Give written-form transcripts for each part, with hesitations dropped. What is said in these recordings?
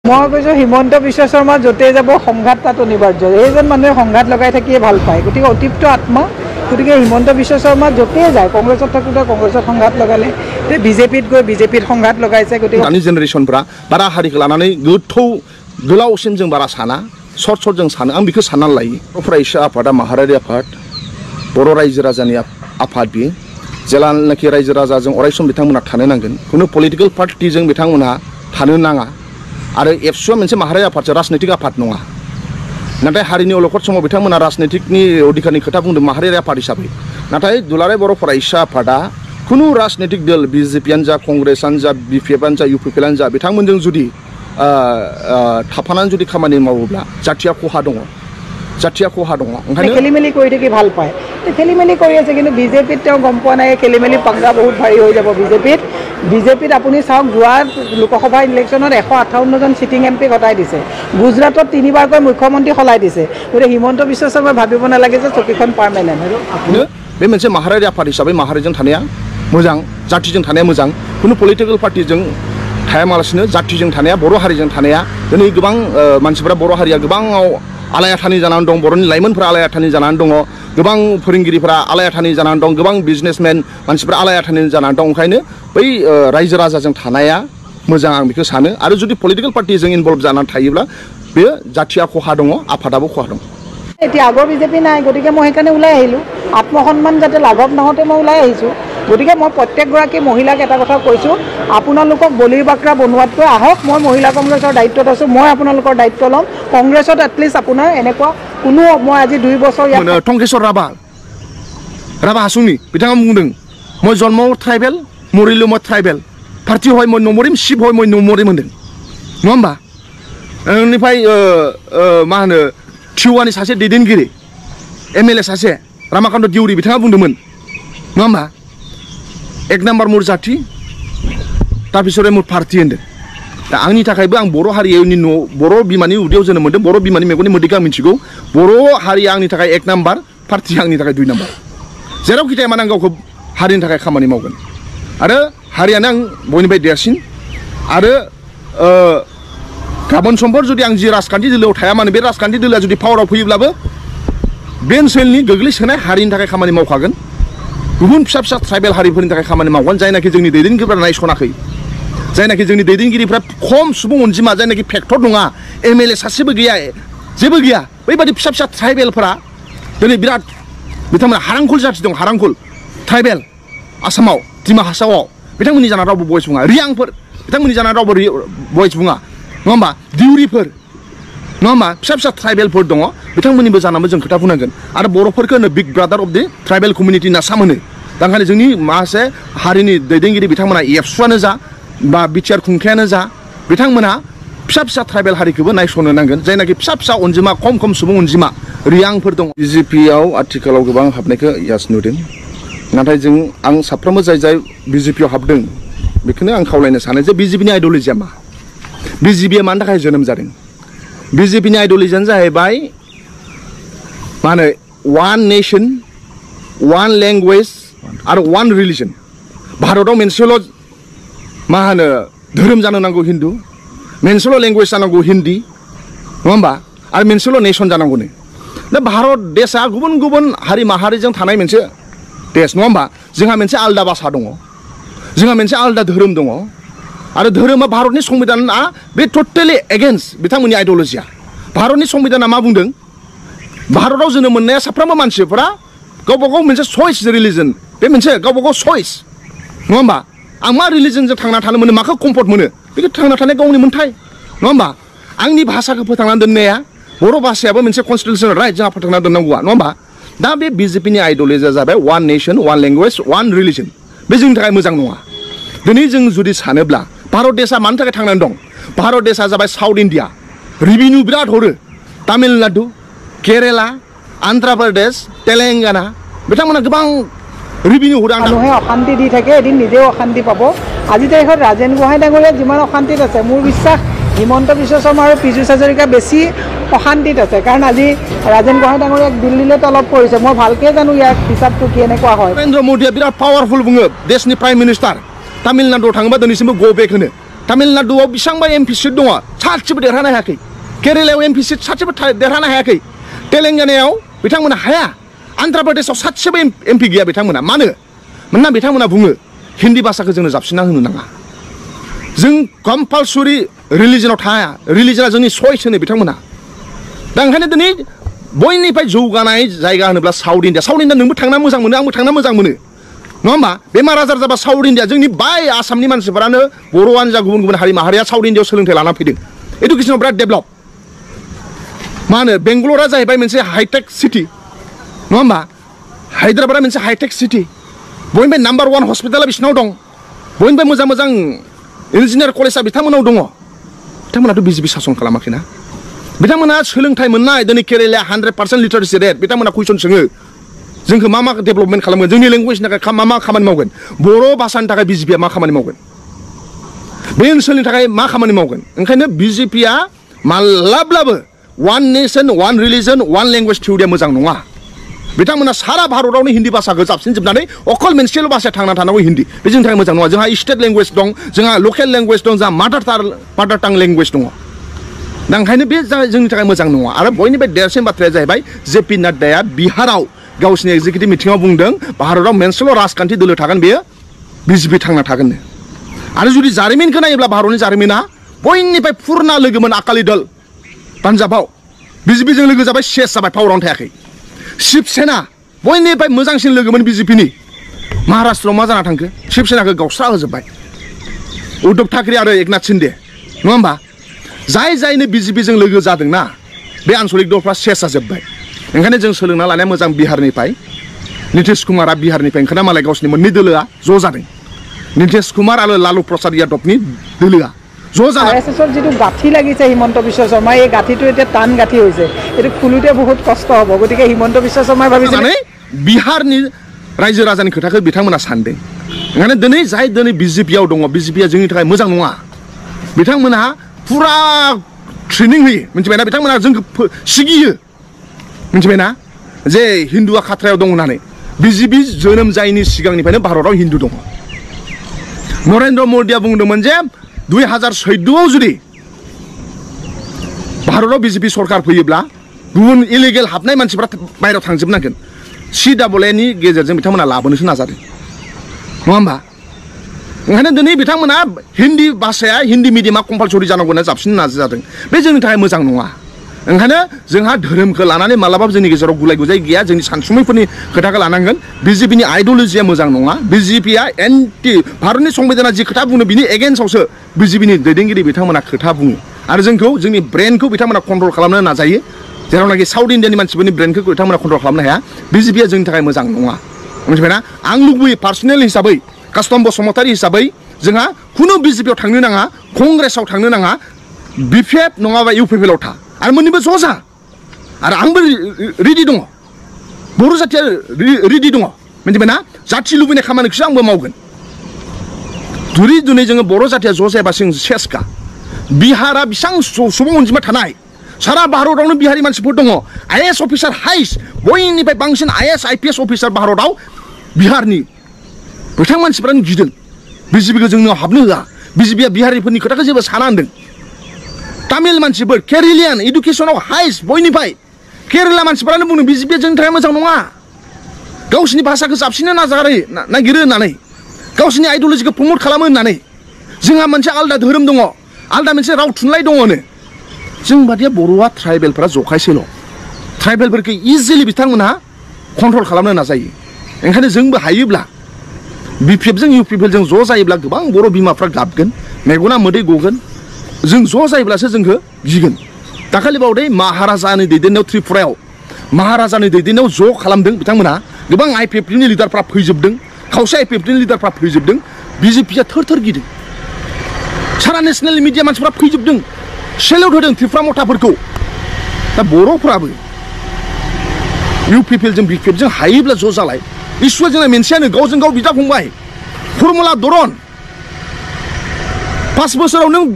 মই কৈছোঁ হিমন্ত বিশ্ব শৰ্মা য'তেই যাব সংঘাত তাত অনিবাৰ্য। এইজন মানুহে সংঘাত লগাই থাকিয়ে ভাল পায়, গতিকে অতিপ্ত আত্মা। গতিকে হিমন্ত বিশ্ব শৰ্মা য'তেই যায়, কংগ্ৰেছত থাকোঁতে কংগ্ৰেছত সংঘাত লগালে, বিজেপিত গৈ বিজেপিত সংঘাত লগাইছে। গতিকে दानि जेनेरेसनफ्रा बारा हारिखौ लानानै गोथौ गोलावसिन जों बारा साना, सर्ट जों सानो। आं बेखौ साननानै लायो। फरायसा आफादा माहारियारि आफाद, बर' रायजो राजानि आफाद बियो। जेलानाखि रायजो राजाजों अरायसम बिथांमोना थानो नांगोन, खुनु पलिटिकेल पार्टिजों बिथांमोनहा थानो नाङा। आरो एबसुआ मोनसे माहारियारि आफादसो, राजनैतिक आफाद नङा। नाथाय हारिनि अलखद समाव बिथांमोना राजनैतिकनि अधिकारनि खोथा बुंदों माहारियारि आफाद हिसाबै। नाथाय दुलाराय बर' फरायसा आफादा खुनु राजनैतिक दल, बिजेपियानो जा, कंग्रेसआनो जा, बिपिएफआनो जा, इउपिपिएलआनो जा, बिथांमोनजों जुदि थाफानानै जुदि खामानि मावोब्ला जाथिया खहा दङ, जाथिया खहा दङ। ओंखायनो খেলিমেলি কৰি থাকি ভাল পায়, খেলিমেলি কৰি আছে। কিন্তু বিজেপিত তেওঁ গম পোৱা নাই খেলিমেলি পাংগা বহুত ভাৰী হৈ যাব বিজেপিত আপুনি চাওক, যোৱা লোকসভা ইলেকশ্যনত 158জন চিটিং এম পি ঘটাই দিছে। গুজৰাটত 3বাৰকৈ মুখ্যমন্ত্ৰী সলাই দিছে। গতিকে হিমন্ত বিশ্ব শৰ্মাই ভাবিব নালাগে যে চকীখন পাৰ্মানেণ্ট। बे मोनसे माहारियारि आफाद हिसाबै माहारिजों थानाया मोजां, जातिजों थानाया मोजां। खुनु पलिटिकेल पार्टिजों थायामालासिनो जातिजों थानाया, बर' हारिजों थानाया, दिनै गोबां मानसिफोरा बर' हारिया गोबाङाव आलायाथानि जानानै दं, बर'नि लाइमोनफोरा आलायाथानि जानानै दङ, गोबां फोरोंगिरिफोरा आलायाथानि जानानै दं, गोबां बिजनेसमेन मानसिफोरा आलायाथानि जानानै दं। ओंखायनो बै रायजो राजाजों थानाया मोजां, आं बेखौ सानो। आरो जुदि पलिटिकेल पार्टिजों इनभल्भ जानानै थायोब्ला बे जातिया खहा दङ, आफादाबो खहा दं। এতিয়া আগৰ বিজেপি নাই, গতিকে মই সেইকাৰণে ওলাই আহিলোঁ। আত্মসন্মান যাতে লাঘৱ নহওঁতে মই ওলাই আহিছোঁ। গতিকে মই প্ৰত্যেকগৰাকী মহিলাক এটা কথা কৈছোঁ, আপোনালোকক বলিৰ বাকৰা বনোৱাতকৈ আহক, মই মহিলা কংগ্ৰেছৰ দায়িত্বত আছোঁ, মই আপোনালোকৰ দায়িত্ব ল'ম। কংগ্ৰেছত এটলিষ্ট আপোনাৰ এনেকুৱা কোনো, মই আজি 2 বছৰ টংকেশ্বৰ ৰাভা হাছুনি बिथाङा बुंदों, মই জন্ম ট্ৰাইবেল, মৰিলোঁ মই ট্ৰাইবেল, পাৰ্টি হয় মই নমৰিম, শিৱ হয় মই নমৰিম होनदों, नङा होमबा? बेनिफ्राय मा होनो, थिवानि सासे दैदेनगिरि एमएलए सासे रामाकान्त दिउरि बिथाङा बुंदोंमोन, नङा होमबा? 1 नाम्बार मुर जाति, तारपिछरे मुर पार्टी होनदों। दा आंनि थाखायबो आं बर' हारिनि बर' बिमानि उदैयाव जोनोम मोनदों, बर' बिमानि मेगननि मोदैखौ आं मिथिगौ। बर' हारिया आंनि थाखाय 1 नाम्बार, पार्टिया आंनि थाखाय 2 नाम्बार। जेरावखि थाया मानो आं गावखौ हारिनि थाखाय खामानि मावगोन। आरो हारियानो आं बयनिफ्राय देरसिन। आरो गाबोन समफोर जुदि आं जि राजखान्थि दोलोआव थाया मानो, बे राजखान्थि दोलोआ जुदि पावाराव फैयोब्लाबो बे ओनसोलनि गोग्लैसोनाय हारिनि थाखाय खामानि मावखागोन। गुबुन फिसा फिसा ट्राइबेल हारिफोरनि थाखाय खामानि मावगोन, जायनाखि जोंनि दैदेनगिरिफ्रा नायसनाखै, जायनाखि जोंनि दैदेनगिरिफ्रा खम सुबुं अनजिमा, जायनाखि फेक्टर नङा, एमएलए सासेबो गैया, जेबो गैया, बैबादि फिसा फिसा ट्राइबेलफोरा दिनै बिराद, बिथांमोना हारांखुल जाथि दं, हारांखुल ट्राइबेल आसामाव, डिमा हासावआव, बिथांमोननि जाना रावबो भइस बुङा। रियांफोर, बिथांमोननि जाना रावबो भइस बुङा, नङा होमबा? दिउरिफोर, नङा होमबा? फिसा फिसा ट्राइबेलफोर दङ, बिथांमोननिबो जानांगौ जों खोथा बुंनांगोन। आरो बर'फोरखौ होनो big brother of the tribal community होनना सामोनो। दा ओंखायनो जोंनि माखासे हारिनि दैदेनगिरि बिथांमोना एबसुआनो जा बा बिटिआर खुंथायानो जा, बिथांमोना फिसा फिसा ट्राइबेल हारिखौबो नायसननो नांगोन, जायनाखि फिसा फिसा अनजिमा, खम सुबुं अनजिमा रियांफोर दङ। बिजेपिआव आथिखालाव गोबां हाबनायखौ यास नुदों। नाथाय आं साफ्रोमबो जाय बिजेपिआव हाबदों, बेखौनो आं खावलायनो सानो जे बिजेपिनि आइडिय'लजिया मा, बिजेपिआ मानि थाखाय जोनोम जादों। बिजेपिनि आइडिय'लजियानो जाहैबाय मा होनो, 1 नेशन, 1 लेंगुवेज आरो 1 रिलिजन। भारताव मोनसेल' मा होनो धोरोम जानो नांगौ हिन्दु, मोनसेल' लेंगुवेज जानांगौ हिन्दी, नङा होमबा? आरो मोनसेल' नेसन जानांगौनो। दा भारत देशआ गुबुन गुबुन हारि माहारिजों थानाय मोनसे देश, नङा होमबा? जोंहा मोनसे आलदा भाषा दङ, जोंहा मोनसे आलदा धोरोम दङ। आरो धोरोमा भारतनि संबिधाना बे टटेलि एगेन्स्ट बिथांमोननि आइडिय'लजिया। भारतनि संबिधाना मा बुंदों? भारताव जोनोम मोननाया साफ्रोमबो मानसिफोरा गावबा गाव मोनसे चइस रिलिजन, बे मोनसे गावबा गाव चइस, नङा होमबा? आं मा रिलिजनजों थांना थानो मोनो, माखौ कम्फर्ट मोनो, बेखौ थांना थानाय गावनि मोन्थाय, नङा होमबा? आंनि भाषाखौ फोथांना दोननाया, बर' भाषायाबो मोनसे कनस्टिटिउसनेल राइट, जोंहा फोथांना दोननांगौआ, नङा होमबा? दा बे बिजेपिनि आइडिय'लजिया जाबाय 1 नेशन, 1 लेंगुवेज, 1 रिलिजन। बे जोंनि थाखाय मोजां नङा। दिनै जों जुदि सानोब्ला भारत देशआ मानि थाखाय थांनानै दं? भारत देशआ जाबाय साउथ इण्डिया, रिभिनिउ बिराद हरो। तामिलनाडु, केरेला, आन्ध्र प्रदेश, तेलेंगाना, बिथांमोना गोबां रिभिनिउ हरो। মানুহে অশান্তি দি থাকে, এদিন নিজেও অশান্তি পাব। আজি তাৰিখত ৰাজেন গোহাঁই ডাঙৰীয়া যিমান অশান্তিত আছে, মোৰ বিশ্বাস হিমন্ত বিশ্ব শৰ্মা আৰু পীযুষ হাজৰিকা বেছি অশান্তিত আছে। কাৰণ আজি ৰাজেন গোহাঁই ডাঙৰীয়াক দিল্লীলৈ তলব কৰিছে। মই ভালকৈ জানো ইয়াৰ হিচাপটো কি এনেকুৱা হয়। নৰেন্দ্ৰ মোদীয়ে বিৰাট পাৱাৰফুল বুङो, দেশनि প্ৰাইম मिनिस्टार। तामिलनाडुआव थाङोबा दिनैसिमबो गो बेक होनो। तामिलनाडुआव बेसेबांबा एमपि सिट दङ सासेबो देरहानो हायाखै केरेलायाव एमपि सिट सासेबो देरहानो हायाखै तेलेंगानायाव बिथांमोना हाया आन्ध्र प्रदेशआव सासेबो एमपि गैया बिथांमोना मानो मानोना बिथांमोना बुङो हिन्दी भाषाखौ जोंनो जाबसिनना होनो नाङा जों कम्पालसरि रिलिजनाव थाया रिलिजना जोंनि चइस होनो बिथांमोना दा ओंखायनो दिनै बयनिफ्राय जौगानाय जायगा होनोब्ला साउथ इन्डिया नोंबो थांना मोजां मोनो आंबो थांना मोजां मोनो नङा होमबा बेमार आजार जाबा साउथ इन्डिया जोंनि बाय आसामनि मानसिफोरानो बर'आनो जा गुबुन गुबुन हारि माहारिया साउथ इन्डियाआव सोलोंथाइ लाना फैदों एडुकेसनाव बिराद डेभेलप मा होनो बेंगलरा जाहैबाय मोनसे हाइटेक सिटि नङा होमबा हायद्राबादा मोनसे हाइटेक सिटि बयनिफ्राय नाम्बार 1 हस्पिटाला बिसिनाव दं बयनिफ्राय मोजां मोजां इन्जिनियार कलेजआ बिथांमोनाव दङ बिथांमोनाथ' बिजेपि सासन खालामाखैना बिथांमोना सोलोंथाइ मोननाय दिनै केरेलाया 100% लिटारेसि रेट बिथांमोना कुइसन सोङो जोंखौ मा डेभेलपमेन्ट खालामगोन जोंनि लेंगुवेजनि थाखाय मा खामानि मावगोन बर' भाषानि थाखाय बिजेपिया मा खामानि मावगोन बे ओनसोलनि थाखाय मा खामानि मावगोन ओंखायनो बिजेपिया माब्लाब्लाबो one nation one religion one language थिउरिया मोजां नङा बिथांमोना सारा भारतआवनो हिन्दी भाषाखौ जाबसिनजोबनानै अकल मोनसेल' भाषाया थांना थानांगौ हिन्दी बे जोंनि थाखाय मोजां नङा जोंहा स्टेट लेंगुवेज दं जोंहा लकेल लेंगुवेज दं जोंहा मादार टां लेंगुवेज दङ दा ओंखायनो बे जोंनि थाखाय मोजां नङा आरो बयनिफ्राय देरसिन बाथ्राया जाहैबाय जेपि नाड्डाया बिहाराव गावसिनि एक्जिकिउटिभ मिटिङाव बुंदों भारतआव मोनसेल' राजखान्थि दोलो थागोन बेयो बिजेपि थांना थागोननो आरो जुदि जारिमिनखौ नायोब्ला भारतनि जारिमिना बयनिफ्राय फुरना लोगोमोन आकालि दल पान्जाबाव बिजेपिजों लोगो जाबाय शेष जाबाय पावारावनो थायाखै शिबसेना बयनिफ्राय मोजांसिन लोगोमोन बिजेपिनि महाराष्ट्रआव मा जाना थांखो शिबसेनाखौ गावस्रा होजोब्बाय उद्धव ठाकरे आरो एकनाथ शिन्दे नङा होमबा जायनो बिजेपिजों लोगो जादोंना बे आन्सलिक दलफ्रा शेष जाजोब्बाय ओंखायनो जों सोलोंना लानाया मोजां बिहारनिफ्राय नितिश कुमारा बिहारनिफ्राय ओंखायनो मालाय गावसिनि मोननै दोलोआ ज' जादों नितिश कुमार आरो लालु प्रसाद यादवनि दोलोआ ज' जादों আৰএছএছৰ যিটো গাঁঠি লাগিছে হিমন্ত বিশ্ব শৰ্মা এই গাঁঠিটো এতিয়া টান গাঁঠি হৈছে এইটো খুলোতে বহুত কষ্ট হ'ব গতিকে হিমন্ত বিশ্ব শৰ্মাই ভাবিছে बिहारनि रायजो राजानि खोथाखौ बिथांमोना सानदों ओंखायनो दिनै बिजेपियाव दङ बिजेपिया जोंनि थाखाय मोजां नङा बिथांमोनहा फुरा ट्रेनिं होयो मिथिबायना बिथांमोना जोंखौ सिगियो मिथिबायना जे हिन्दुआ खाथ्रायाव दं होननानै बिजेपि जोनोम जायैनि सिगांनिफ्रायनो भारतआव हिन्दु दङ नरेन्द्र मदिया बुंदोंमोन जे 2014आव जुदि भारतआव बिजेपि सरकार फैयोब्ला गुबुन इलिगेल हाबनाय मानसिफ्रा बायरायाव थांजोबनांगोन CAA नि गेजेरजों बिथांमोना लाबोनोसो नाजादों नङा होमबा ओंखायनो दिनै बिथांमोना हिन्दी भाषाया हिन्दी मिडियामा कम्पालसरि जानांगौ होनना जाबसिन नाजादों बे जोंनि थाखाय मोजां नङा ओंखायनो जोंहा धोरोमखौ लानानै मालाबाबो जोंनि गेजेराव गुलाय गुजाय गैया जोंनि सानसुमैफोरनि खोथाखौ लानांगोन बिजेपिनि आइडिय'लजिया मोजां नङा बिजेपिया एन्टि भारतनि संबिधाना जि खोथा बुङो बिनि एगेन्स्टआवसो बिजेपिनि दैदेनगिरि बिथांमोना खोथा बुङो आरो जोंखौ जोंनि ब्रेनखौ बिथांमोना कन्ट्रल खालामनो नाजायो जेरावनाखि साउथ इन्डियानि मानसिफोरनि ब्रेनखौ बिथांमोना कन्ट्रल खालामनो हाया बिजेपिया जोंनि थाखाय मोजां नङा मिथिबायना आं लुबैयो पार्सनेल हिसाबै कास्टम बसुमतारी हिसाबै जोंहा खुनु बिजेपियाव थांनो नाङा कंग्रेसाव थांनो नाङा बिपिएफ नङाबा इउपिपिएलआव था आरो मोननैबो ज' जा आरो आंबो रेडि दङ बर' जाथिया रेडि दङ मिथिबायना जाथि लुबैनाय खामानिखौसो आंबो मावगोन जुदि दिनै जोङो बर' जाथिया ज' जायाबा जों सेसखा बिहारा बेसेबां सुबुं अनजिमा थानाय सारा भारतआवनो बिहारि मानसिफोर दङ आइएएस अफिसार हाइस्ट बयनिफ्राय बांसिन आइएएस आइपिएस अफिसार भारतआव बिहारनि बिथां मानसिफ्रानो गिदों बिजेपिखौ जोंनाव हाबनो होआ बिजेपिया बिहारिफोरनि खोथाखौ जेबो साना होनदों तामिल मानसिफोर केरेलियान इडुकेसनाव हाइस्ट बयनिफ्राय केरेला मानसिफोरानो बुंदों बिजेपिया जोंनि थाखाय मोजां नङा गावसिनि भाषाखौ जाबसिननो नागिरो होननानै गावसिनि आइडिय'लजिखौ प्रमट खालामो होननानै जोंहा मोनसे आलदा धोरोम दङ आलदा मोनसे राव थुनलाइ दङनो जों बादिया बर'आ ट्राइबेलफोरा जखायसेल' ट्राइबेलफोरखौ इजिलि बिथांमोनहा कन्ट्रल खालामनो नाजायो ओंखायनो जोंबो हायोब्ला बिपिएफजों इउपिपिएलजों ज' जायोब्ला गोबां बर' बिमाफ्रा गाबगोन मेगना मोदै गगोन जों ज' जायोब्लासो जोंखौ गिगोन दाखालि बावदै महाराजानि दैदेननायाव त्रिपुरायाव महाराजानि दैदेननायाव ज' खालामदों बिथांमोना गोबां आइपिएफनि लिडारफ्रा फैजोबदों खावसे आइपिएफनि लिडारफ्रा फैजोबदों बिजेपिया थोर गिदों सारा नेसनेल मिडिया मानसिफ्रा फैजोबदों सेल्युट होदों त्रिपुरा मथाफोरखौ दा बर'फ्राबो इउपिपिएलजों बिपिएफजों हायोब्ला ज' जालाय इसुआ जोंना मोनसेयानो गावजों गाव बिदा फंबाय फर्मुला दरन 5 बोसोराव नों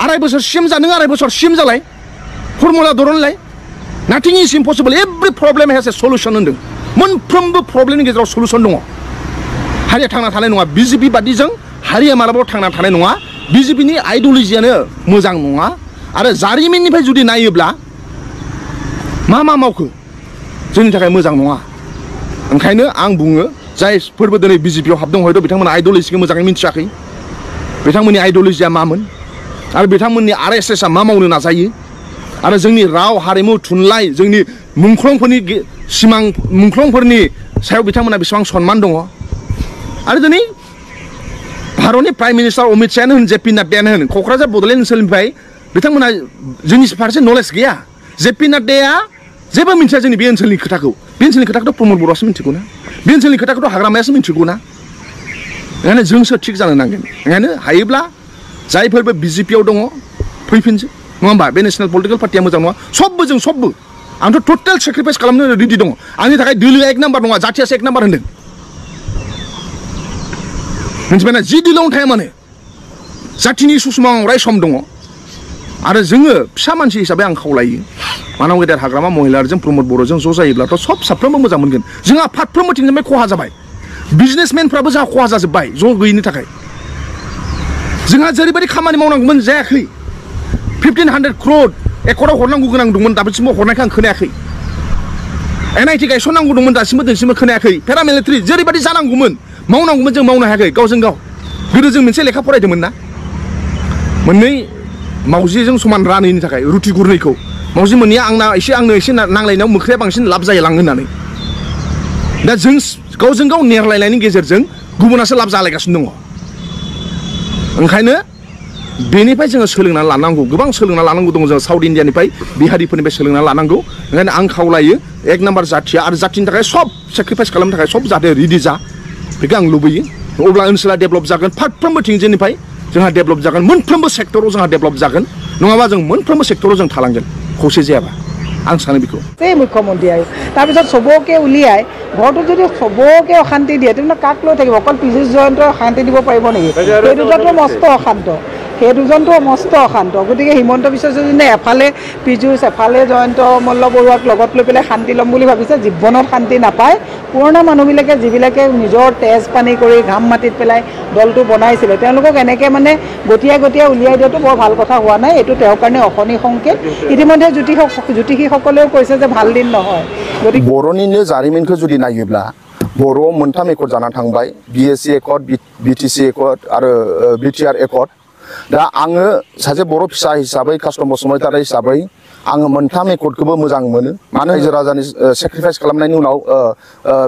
आराय बोसोर सिम जा नों आराय बोसोर सिम जालाय फर्मुला दरनलाय nothing is impossible every problem has a solution होनदों मोनफ्रोमबो प्रब्लेमनि गेजेराव सल्युसन दङ हारिया थांना थानाय नङा बिजेपि बादिजों हारिया मालाबाबो थांना थानाय नङा बिजेपिनि आइडिय'लजियानो मोजां नङा आरो जारिमिननिफ्राय जुदि नायोब्ला मा मावखो जोंनि थाखाय मोजां नङा ओंखायनो आं बुङो जायफोरबो दिनै बिजेपियाव हाबदों हयथ' बिथांमोना आइडिय'लजिखौ मोजाङै मिथियाखै बिथांमोननि आइडिय'लजिया मामोन आरो बिथांमोननि RSSआ मा मावनो नाजायो आरो जोंनि राव हारिमु थुनलाइ जोंनि मुंख्लंफोरनि सिमां मुंख्लंफोरनि सायाव बिथांमोना बेसेबां सनमान दङ आरो दिनै भारतनि प्राइम मिनिस्टार अमित शाहयानो होन जेपि नाड्डायानो होन क'क्राझार बड'लेण्ड ओनसोलनिफ्राय बिथांमोना जोंनि फारसे नलेज गैया जेपि नाड्डाया जेबो मिथिया जोंनि बे ओनसोलनि खोथाखौ बे ओनसोलनि खोथाखौथ' प्रमद बर'आसो मिथिगौ ना बे ओनसोलनि खोथाखौथ' हाग्रामायासो मिथिगौ ना ओंखायनो जोंसो थिग जानो नांगोन ओंखायनो हायोब्ला जायफोरबो बिजेपियाव दङ फैफिनसै नङा होमबा बे नेसनेल पलिटिकेल पार्टिया मोजां नङा सबबो जों सबबो आंथ' टटेल सेक्रिफाइस खालामनो रेडि दङ आंनि थाखाय दोलोआ 1 नाम्बार नङा जाथियासो 1 नाम्बार होनदों मिथिबायना जि दोलोआवनो थाया मानो जाथिनि सुसुमाव अराय सम दङ आरो जोङो फिसा मानसि हिसाबै आं खावलायो मानव गेदेर हाग्रामा महिलारिजों प्रमद बर'जों ज' जायोब्लाथ' सब साफ्रोमबो मोजां मोनगोन जोंहा फारफ्रोमबोथिंनिफ्राय खहा जाबाय बिजनेसमेनफ्राबो जोंहा खहा जाजोब्बाय ज' गैयिनि थाखाय जोंहा जेरैबायदि खामानि मावनांगौमोन जायाखै 1500 crore एकड़ाव हरनांगौ गोनां दंमोन दासिमबो हरनायखौ आं खोनायाखै NIT गायसननांगौ दंमोन दासिमबो खोनायाखै पेरामिलिटारि जेरैबायदि जानांगौमोन मावनांगौमोन जों मावनो हायाखै गावजों गाव गोदो जों मोनसे लेखा फरायदोंमोन ना मोननै मावजिजों समान रानैनि थाखाय रुटि गुरनैखौ मावजि मोनैया आंनो एसे नांलायनायाव मोख्राया बांसिन लाब जालाङो होननानै दा जों गावजों गाव नेरलायनायनि गेजेरजों गुबुनासो लाब जालायगासिनो दङ ओंखायनो बेनिफ्राय जोङो सोलोंनानै लानांगौ गोबां सोलोंना लानांगौ दङ जों साउथ इण्डियानिफ्राय बिहारिफोरनिफ्राय सोलोंना लानांगौ ओंखायनो आं खावलायो 1 नाम्बार जाथिया आरो जाथिनि थाखाय सब सेक्रिफाइस खालामनो थाखाय सब जाहाथे रेडि जा बेखौ आं लुबैयो अब्ला ओनसोला डेभेलप जागोन फारफ्रोमबो थिंजेनिफ्राय जोंहा डेभेलप जागोन मोनफ्रोमबो सेक्टराव जोंहा डेभेलप जागोन नङाबा जों मोनफ्रोमबो सेक्टराव जों थालांगोन खौसे जायाबा आं सानो बेखौ এই মুখ্যমন্ত্ৰী আৰু তাৰপিছত চবকে উলিয়াই ঘৰটো যদি চবকে অশান্তি দিয়ে তেন্তে কাক লৈ থাকিব অকল পীযুষ জয়ন্তই শান্তি দিব পাৰিব নেকি সেই দুজনটো মস্ত অশান্ত সেই দুজনটো মস্ত অশান্ত গতিকে হিমন্ত বিশ্ব শৰ্মাই এফালে পীযুষ এফালে জয়ন্ত মল্ল বৰুৱাক লগত লৈ পেলাই শান্তি ল'ম বুলি ভাবিছে জীৱনত শান্তি নাপায় পুৰণা মানুহবিলাকে যিবিলাকে নিজৰ তেজ পানী কৰি ঘাম মাটিত পেলাই দলটো বনাইছিলে তেওঁলোকক এনেকৈ মানে গতিয়াই উলিয়াই দিয়াটো বৰ ভাল কথা হোৱা নাই এইটো তেওঁৰ কাৰণে অশনি সংকেত ইতিমধ্যে জ্যোতিষীসকলেও কৈছে যে ভাল দিন নহয় গতিকে बर'निनो जारिमिनखौ जुदि नायोब्ला बर'आव 3 एकर्ड जाना थांबाय BSc एकर्ड BTC एकर्ड आरो BTR एकर्ड दा आङो सासे बर' फिसा हिसाबै कास्टम बसुमतारी हिसाबै आङो 3 एकर्डखौबो मोजां मोनो मानो रायजो राजानि सेक्रिफाइस खालामनायनि उनाव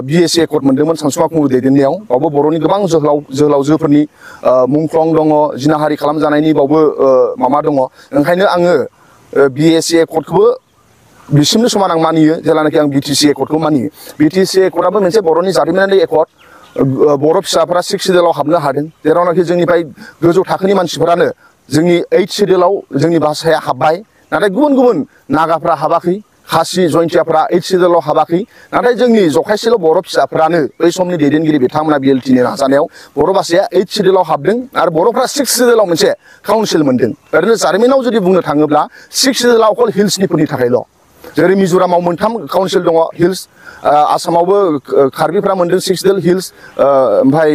BSc एकर्ड मोनदोंमोन सानसुमा खुंगुर दैदेननायाव बावबो बर'नि गोबां जोहोलावजोफोरनि मुंख्लं दङ जिनाहारि खालामजानायनि बावबो माबा दङ ओंखायनो आङो BSc एकर्डखौबो बिसिमनो समान आं मानियो जेलानाखि आं BTC एकर्डखौ मानियो BTC एकर्डआबो मोनसे बर'नि जारिमिनारि एकर्ड बर' फिसाफोरा 6 सिडिउलाव हाबनो हादों जेरावनाखि जोंनिफ्राय गोजौ थाखोनि मानसिफोरानो जोंनि 8 सिडिउलाव जोंनि भाषाया हाबबाय नाथाय गुबुन नागाफ्रा हाबाखै खासि जयन्तियाफ्रा 8 सिडिउलाव हाबाखै नाथाय जोंनि जखायसेल' बर' फिसाफोरानो बै समनि दैदेनगिरि बिथांमोना BLTनि नाजानायाव बर' भाषाया 8 सिडिउलाव हाबदों आरो बर'फ्रा 6 सिडिउलाव मोनसे काउन्सिल मोनदों ओरैनो जारिमिनाव जुदि बुंनो थाङोब्ला 6 सिडिउलाव अकल हिल्सनिफोरनि थाखायल' जेरै मिज'रामाव 3 काउन्सिल दङ हिल्स आसामावबो कार्बिफ्रा मोनदों 6 सिडिउल हिल्स ओमफ्राय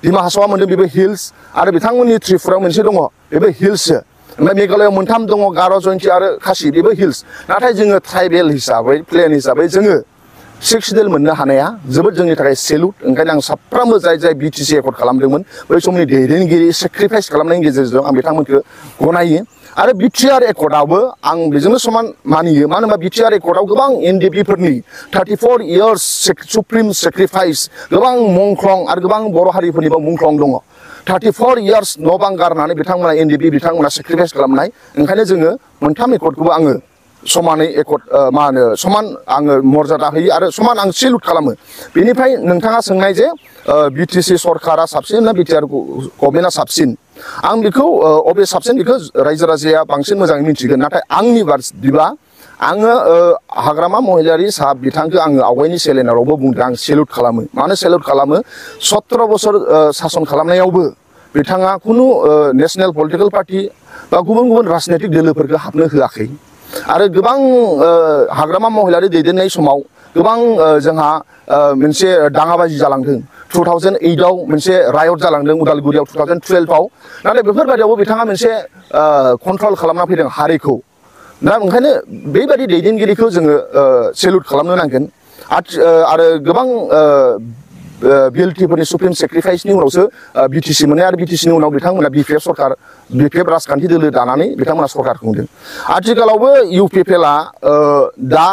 डिमा हासावआ मोनदों बेबो हिल्स आरो बिथांमोननि त्रिपुरायाव मोनसे दङ बेबो हिल्ससो ओमफ्राय मेघालयआव 3 दङ गार' जयन्ति आरो खासि बेबो हिल्स नाथाय जोङो ट्राइबेल हिसाबै प्लेन हिसाबै जोङो 6 सिडिउल मोननो हानाया जोबोद जोंनि थाखाय सेलुट ओंखायनो आं साफ्रोमबो जाय BTC एकर्ड खालामदोंमोन बै समनि दैदेनगिरि सेक्रिफाइस खालामनायनि गेजेरजों आं बिथांमोनखौ गनायो आरो BTR एकर्डआवबो आं बेजोंनो समान मानियो मानो होनबा BTR एकर्डआव गोबां NDPफोरनि 34 इयार्स सुप्रिम सेक्रिफाइस गोबां मुंख्लं आरो गोबां बर' हारिफोरनिबो मुंख्लं दङ 34 इयार्स न' बां गारनानै बिथांमोना NDP बिथांमोना सेक्रिफाइस खालामनाय ओंखायनो जोङो 3 एकर्डखौबो आङो समानै एकर्ड मा होनो समान आङो मर्यादा होयो आरो समान आं सेलुट खालामो बेनिफ्राय नोंथाङा सोंनाय जे BTC सरकारा साबसिन ना BTR गभर्नमेन्टआ साबसिन आं बेखौ अबे साबसिन बेखौ रायजो राजाया बांसिन मोजाङै मिथिगोन नाथाय आंनि बादिब्ला आङो हाग्रामा महिलारि साहाब बिथांखौ आङो आवगायनि सेलेनारावबो बुंदों आं सेलुट खालामो मानो सेलुट खालामो 17 बोसोर सासन खालामनायावबो बिथाङा खुनु नेशनेल पलिटिकेल पार्टी बा गुबुन राजनैतिक दोलोफोरखौ हाबनो होआखै आरो गोबां हाग्रामा महिलारि दैदेननाय समाव गोबां जोंहा मोनसे दाङाबाजि जालांदों 2008आव मोनसे रायट जालांदों उदालगुरियाव 2012आव नाथाय बेफोरबायदियावबो बिथाङा मोनसे कन्ट्रल खालामना फैदों हारिखौ दा ओंखायनो बेबायदि दैदेनगिरिखौ जोङो सेलुट खालामनो नांगोन आरो गोबां बिएलटिफोरनि सुप्रिम सेक्रिफाइसनि उनावसो बिटिसि मोननाय आरो बिटिसिनि उनाव बिथांमोना बिपिएफ सरकार बिपिएफ राजखान्थि दोलो दानानै बिथांमोना सरकार खुंदों आथिखालावबो इउपिपिएलआ दा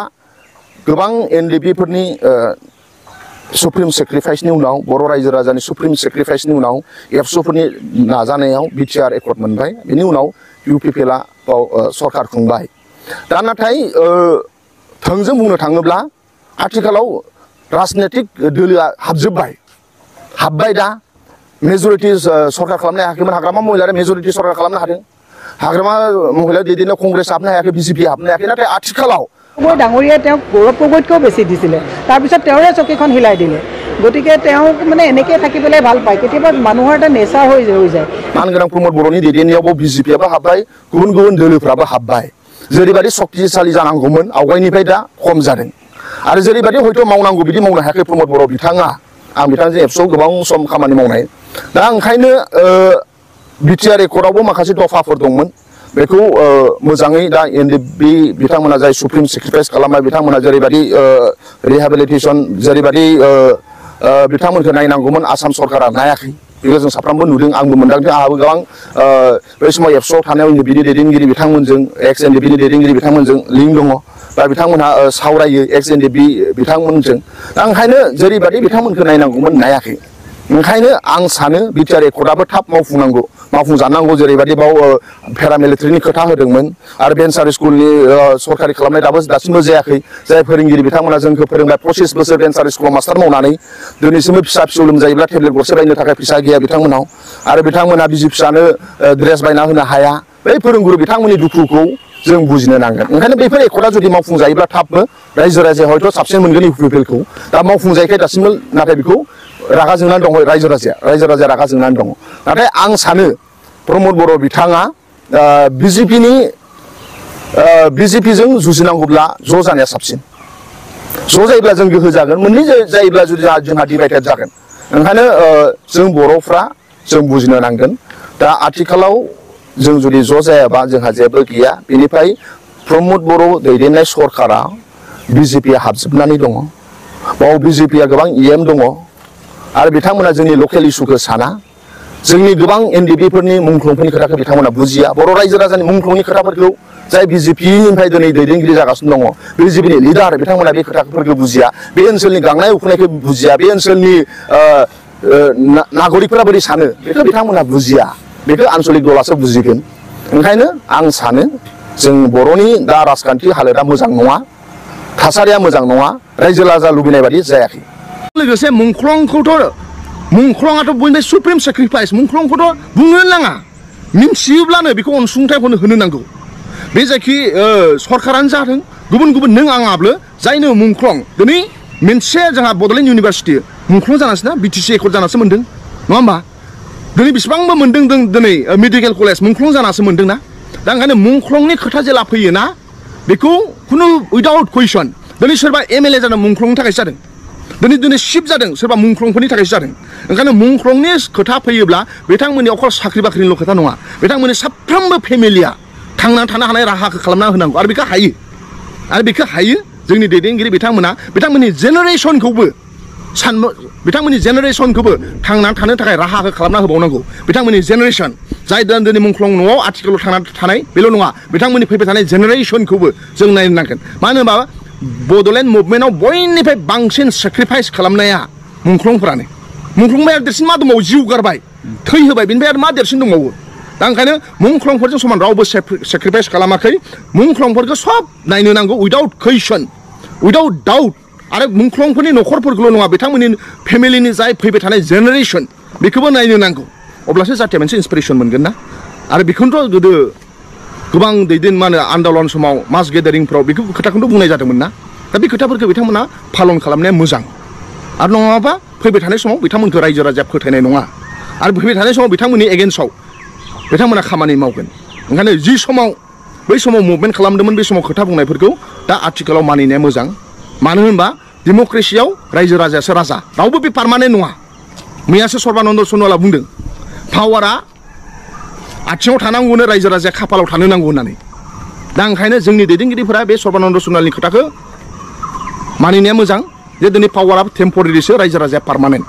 गोबां एनडिपिफोरनि सुप्रिम सेक्रिफाइसनि उनाव बर' रायजो राजानि सुप्रिम सेक्रिफाइसनि उनाव एबसुफोरनि नाजानायाव बिटिआर एकर्ड मोनबाय बेनि उनाव इउपिपिएलआ सरकार खुंबाय दा नाथाय थोंजों बुंनो थाङोब्ला आथिखालाव राजनैतिक दोलोआ हाबबाय दा मेजरिटि सरकार खालामनो हायाखैमोन हाग्रामा महिलाया मेजरिटि सरकार खालामनो हादों हाग्रामा महिलाया दैदेननो कंग्रेस हाबनो हायाखै बिजेपि हाबनो हायाखै नाथाय आथिखालाव ডাঙৰীয়াই তেওঁক গৌৰৱ গগৈতকৈও বেছি দিছিলে তাৰপিছত তেওঁৰে চকীখন হিলাই দিলে গতিকে তেওঁ মানে এনেকৈ থাকি পেলাই ভাল পায় কেতিয়াবা মানুহৰ এটা নেচাৰ হৈ যায় মানগোনাं प्रमद बर'नि दैदेननायावबो बिजेपिआबो हाबबाय गुबुन गुबुन दोलोफ्राबो हाबबाय जेरैबायदि शक्तिशाली जानांगौमोन आवगायनिफ्राय दा खम जादों आरो जेरैबायदि हयथ' मावनांगौ बिदि मावनो हायाखै प्रमद बर' बिथाङा आं बिथांजों एबसुआव गोबां सम खामानि मावनाय दा ओंखायनो बिटिआर एकर्डआवबो माखासे दफाफोर दंमोन बेखौ मोजाङै दा एनडिपि बिथांमोना जाय सुप्रिम सेक्रिफाइस खालामबाय बिथांमोना जेरैबायदि रिहेबिलिटेसन जेरैबायदि बिथांमोनखौ नायनांगौमोन आसाम सरकारा नायाखै बेखौ जों साफ्रोमबो नुदों आंबो मोनदांदों आंहाबो गोबां बै समाव एबसुआव थानायाव एनडिपिनि दैदेनगिरि बिथांमोनजों एक्स एनडिपिनि दैदेनगिरि बिथांमोनजों लिंक दङ दा बिथांमोनहा सावरायो एक्स एनडिपि बिथांमोनजों दा ओंखायनो जेरैबायदि बिथांमोनखौ नायनांगौमोन नायाखै ओंखायनो आं सानो बिटिआर एकर्डआबो थाब मावफुंजानांगौ जेरैबायदि बाव पेरामिलिटारिनि खोथा होदोंमोन आरो भेन्सार स्कुलनि सरकारि खालामनाय दासिमबो जायाखै जाय फोरोंगिरि बिथांमोना जोंखौ फोरोंबाय 25 बोसोर भेन्सार स्कुलाव मास्टार मावनानै दिनैसिमबो फिसा फिसौ लोमजायोब्ला टेब्लेट गरसे बायनो थाखाय फैसा गैया बिथांमोनाव आरो बिथांमोना बिसि फिसानो ड्रेस बायना होनो हाया बै फोरोंगुरु बिथांमोननि दुखुखौ जों बुजिनो नांगोन ओंखायनो बेफोर एकर्डआ जुदि मावफुंजायोब्ला थाबनो रायजो राजाया हयथ' साबसिन मोनगोन इउपिपिएलखौ दा मावफुंजायैखाय दासिमबो नाथाय बेखौ रागा जोंनानै दङ रायजो राजाया रागा जोंनानै दङ नाथाय आं सानो प्रमद बर' बिथाङा बिजेपिजों जुजिनांगौब्ला ज' जानाया साबसिन ज' जायोब्ला जों गोहो जागोन मोननै जायोब्ला जुदि जोंहा डिभाइडेड जागोन ओंखायनो जों बर'फ्रा जों बुजिनो नांगोन दा आथिखालाव जों जुदि ज' जायाबा जोंहा जेबो गैया बेनिफ्राय प्रमद बर' दैदेननाय सरकारा बिजेपिआ हाबजोबनानै दङ बाव बिजेपिआ गोबां इएम दङ आरो बिथांमोना जोंनि लकेल इस्युखौ साना जोंनि गोबां एनडिपिफोरनि मुंख्लंफोरनि खोथाखौ बिथांमोना बुजिया बर' रायजो राजानि मुंख्लंनि खोथाफोरखौ जाय बिजेपिनिफ्राय दिनै दैदेनगिरि जागासिनो दङ बिजेपिनि लिडार बिथांमोना बे खोथाफोरखौ बुजिया बे ओनसोलनि गांनाय उखैनायखौ बुजिया बे ओनसोलनि नागरिकफोरा बोरै सानो बेखौ बिथांमोना बुजिया बेखौ आन्चलिक दलासो बुजिगोन ओंखायनो आं सानो जों बर'नि दा राजखान्थि हालोदा मोजां नङा थासारिया मोजां नङा रायजो राजा लुबैनाय बादि जायाखै लोगोसे मुंख्लंआथ' बयनिफ्राय सुप्रिम सेक्रिफाइस मुंख्लंखौथ' बुंनो नाङा मिन्थियोब्लानो बेखौ अनसुंथाइखौनो होनो नांगौ बे जायखि सरकारानो जाथों गुबुन गुबुन नों आङाब्लो जायनो मुंख्लं दिनै मोनसे जोंहा बड'लेण्ड इउनिभारसिटि मुंख्लं जानासो ना बिटिसि एकर्ड जानासो मोन्दों नङा होमबा दिनै बेसेबांबो मोन्दों दिनै मेडिकेल कलेज मुंख्लं जानासो मोन्दों ना दा ओंखायनो मुंख्लंनि खोथा जेला फैयो ना बेखौ खुनु उइदाउट कुइसन दिनै सोरबा एमएलए जादों मुंख्लंनि थाखायसो जादों दिनै शिफ्ट जादों सोरबा मुंख्लंफोरनि थाखायसो जादों ओंखायनो मुंख्लंनि खोथा फैयोब्ला बिथांमोननि अखल साख्रि बाख्रिनिल' खोथा नङा बिथांमोननि साफ्रोमबो फेमिलिया थांनानै थानो हानाय राहाखौ खालामना होनांगौ आरो बेखौ हायो जोंनि दैदेनगिरि बिथांमोननि जेनेरेसनखौबो बिथांमोननि जेनेरेसनखौबो थांनानै थानो थाखाय राहाखौ खालामना होबावनांगौ बिथांमोननि जेनेरेसन जाय दिनै मुंख्लं न'आव आथिखालाव थांनानै थानाय बेल' नङा बिथांमोननि फैबाय थानाय जेनेरेसनखौबो जों नायनो नांगोन मानो होनबा बड'लेण्ड मुभमेन्टआव बयनिफ्राय बांसिन सेक्रिफाइस खालामनाया मुंख्लंमाया देरसिन मा दंबावो जिउ गारबाय थै होबाय बेनिफ्राय आरो मा देरसिन दंबावो दा ओंखायनो मुंख्लंफोरजों समान रावबो सेक्रिफाइस खालामाखै मुंख्लंफोरखौ सब नायनो नांगौ उइदाउट कुइसन उइदाउट डाउट आरो मुंख्लंफोरनि न'खरफोरखौल' नङा बिथांमोननि फेमिलिनि जाय फैबाय थानाय जेनेरेसन बेखौबो नायनो नांगौ अब्लासो जाहाथे मोनसे इन्सपिरेसन मोनगोन ना आरो बेखौनोथ' गोदो गोबां मा होनो आन्दलन समाव मास गेदारिंफ्राव बेखौ खोथाखौथ' बुंनाय जादोंमोन ना दा बे खोथाफोरखौ बिथांमोना पालन खालामनाया मोजां आरो नङाबा फैबाय थानाय समाव बिथांमोनखौ रायजो राजाया फोथायनाय नङा आरो फैबाय थानाय समाव बिथांमोननि एगेन्स्टआव बिथांमोना खामानि मावगोन ओंखायनो बै समाव मुभमेन्ट खालामदोंमोन बे समाव खोथा बुंनायफोरखौ दा आथिखालाव मानिनाया मोजां मानो होनबा डेम'क्रेसियाव रायजो राजायासो राजा रावबो बे पार्मानेन्ट नङा मैयासो सर्बानन्द सन'वाला बुंदों पावारा आथिङाव थानांगौनो रायजो राजाया खाफालाव थानो नांगौ होननानै दा ओंखायनो जोंनि दैदेनगिरिफोरा बे सर्बानन्द सन'वालनि खोथाखौ मानिनाया मोजां जे दिनै पावारा टेम्परारिसो रायजो राजाया पार्मानेन्ट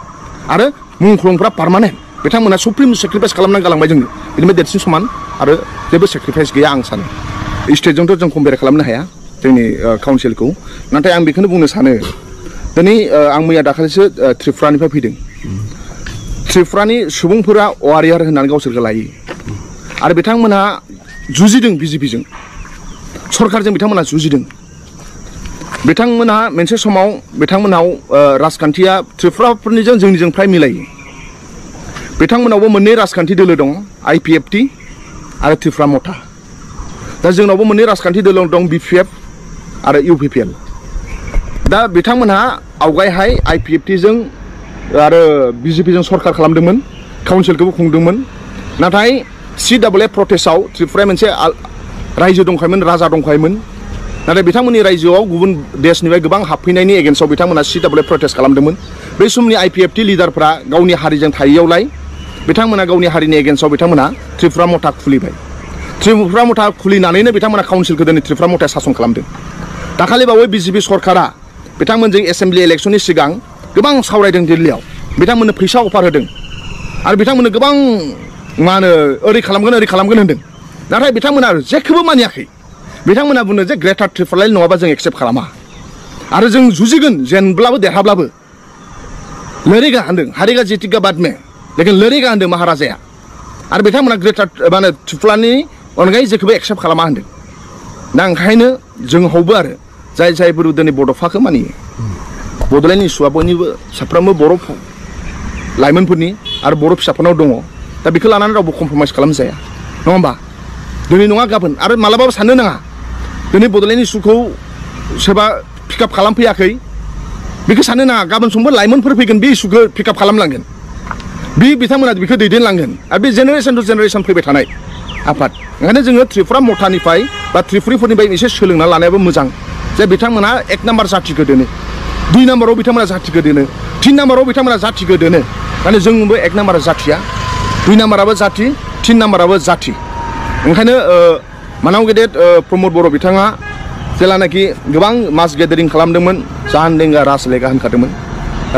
आरो मुंख्लंफ्रा पार्मानेन्ट बिथांमोना सुप्रिम सेक्रिफाइस खालामनानै गालांबाय जोंनो बेनिफ्राय देरसिन समान आरो जेबो सेक्रिफाइस गैया आं सानो स्टेटजोंथ' जों कम्पेयार खालामनो हाया जोंनि काउन्सिलखौ नाथाय आं बेखौनो बुंनो सानो दिनै आं मैया दाखालिसो त्रिपुरानिफ्राय फैदों त्रिपुरानि सुबुंफोरा वारियार होननानै गावसोरखौ लायो आरो बिथांमोनहा जुजिदों बिजेपिजों सरकारजों बिथांमोनहा जुजिदों बिथांमोनहा मोनसे समाव बिथांमोनाव राजखान्थिया त्रिपुराफोरनिजों जोंनिजों फ्राय मिलायो बिथांमोनावबो मोननै राजखान्थि दोलो दं IPFT आरो त्रिपुरा मथा दा जोंनावबो मोननै राजखान्थि दोलो दं BPF आरो UPPL दा बिथांमोनहा आवगायहाय IPFTजों आरो BJPजों सरकार खालामदोंमोन काउन्सिलखौबो खुंदोंमोन नाथाय CAA प्रटेस्टआव त्रिपुराया मोनसे रायजो दंखायोमोन राजा दंखायोमन नाथाय बिथांमोननि रायजोआव गुबुन देशनिफ्राय गोबां हाबफैनायनि एगेन्स्टआव बिथांमोना CAA प्रटेस्ट खालामदोंमोन बै समनि IPFT लिडारफ्रा गावनि हारिजों थायैयावलाय बिथांमोना गावनि हारिनि एगेन्स्टआव बिथांमोना त्रिपुरा मथा खुलिबाय त्रिपुरा मथा खुलिनानैनो बिथांमोना काउन्सिलखौ दिनै त्रिपुरा मथाया सासन खालामदों दाखालिबावै BJP सरकारा बिथांमोनजों एसेम्बलि इलेक्सननि सिगां गोबां सावरायदों दिल्लीयाव बिथांमोननो फैसा अफार होदों आरो बिथांमोननो गोबां मा होनो ओरै खालामगोन होनदों नाथाय बिथांमोना जेखौबो मानियाखै बिथांमोना बुङो जे ग्रेटार त्रिपुरा नङाबा जों एक्सेप्ट खालामा आरो जों जुजिगोन जेनब्लाबो देरहाब्लाबो लड़ेगा होनदों हारेगा जीतेगा बाद में लेकिन लड़ेगा होनदों महाराजाया आरो बिथांमोना ग्रेटार माने त्रिपुरानि अनगायै जेखौबो एक्सेप्ट खालामा होनदों दा ओंखायनो जोंहावबो आरो जायफोर दिनै बड'फाखौ मानियो बड'लेण्ड इस्युआ बयनिबो साफ्रोमबो बर' लाइमोनफोरनि आरो बर' फिसाफोरनाव दङ दा बेखौ लानानै रावबो कमप्रमाइस खालामजाया नङा होमबा दिनै नङा गाबोन आरो मालाबाबो साननो नाङा दिनै बड'लेण्ड इस्युखौ सोरबा पिकआप खालामफैयाखै बेखौ साननो नाङा गाबोन समफोर लाइमोनफोर फैगोन बे इस्युखौ पिकआप खालामलांगोन बे बिथांमोना बेखौ दैदेनलांगोन आरो बे जेनेरेसन टु जेनेरेसन फैबाय थानाय आफाद ओंखायनो जोङो त्रिपुरा मथानिफ्राय बा त्रिपुरिफोरनिफ्राय एसे सोलोंना लानायाबो मोजां जे बिथांमोना 1 नाम्बार जाथिखौ दोनो 2 नाम्बाराव बिथांमोना जाथिखौ दोनो 3 नाम्बाराव बिथांमोना जाथिखौ दोनो माने जोंबो 1 नाम्बार जाथिया 2 नाम्बाराबो जाथि 3 नाम्बाराबो जाथि ओंखायनो मानाव गेदेर प्रमद बर' बिथाङा जेलानाखि गोबां मास गेदारिं खालामदोंमोन जाहान लेंगा राजलेगा होनखादोंमोन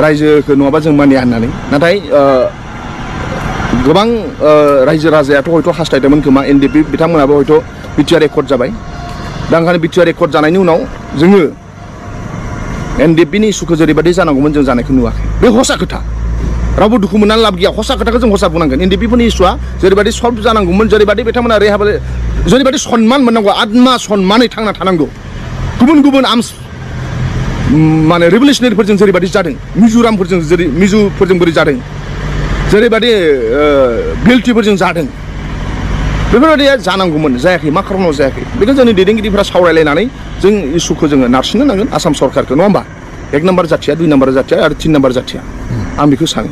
रायजोखौ नङाबा जों मानिया होननानै नाथाय गोबां रायजो राजायाथ' हयथ' हास्थायदोंमोन खोमा NDP बिथांमोनाबो हयथ' BTR रेकर्ड जाबाय दा ओंखायनो BTR रेकर्ड जानायनि उनाव जोङो NDPनि इस्युखौ जेरैबायदि जानांगौमोन जों जानायखौ नुवाखै बे हसा खोथा रावबो दुखु मोननानै लाब गैया हसा खोथाखौ जों हसा बुंनांगोन NDPफोरनि इस्युआ जेरैबायदि सल्भ जानांगौमोन जेरैबायदि बिथांमोना जेरैबायदि सन्मान मोननांगौ आत्मा सन्मानै थांना थानांगौ गुबुन आर्मस माने रिभलिउसनारिफोरजों जेरैबायदि जादों मिजुफोरजों बोरै जादों जेरैबायदि बिएलटिफोरजों जादों बेफोरबायदिया जानांगौमोन जायाखै मा खारनाव जायाखै बेखौ जोंनि दैदेनगिरिफ्रा सावरायलायनानै जों इस्युखौ जोङो नारसिननो नांगोन आसाम सरकारखौ नङा होमबा 1 नाम्बार जाथिया 2 नाम्बार जाथिया आरो 3 नाम्बार जाथिया आं बेखौ सानो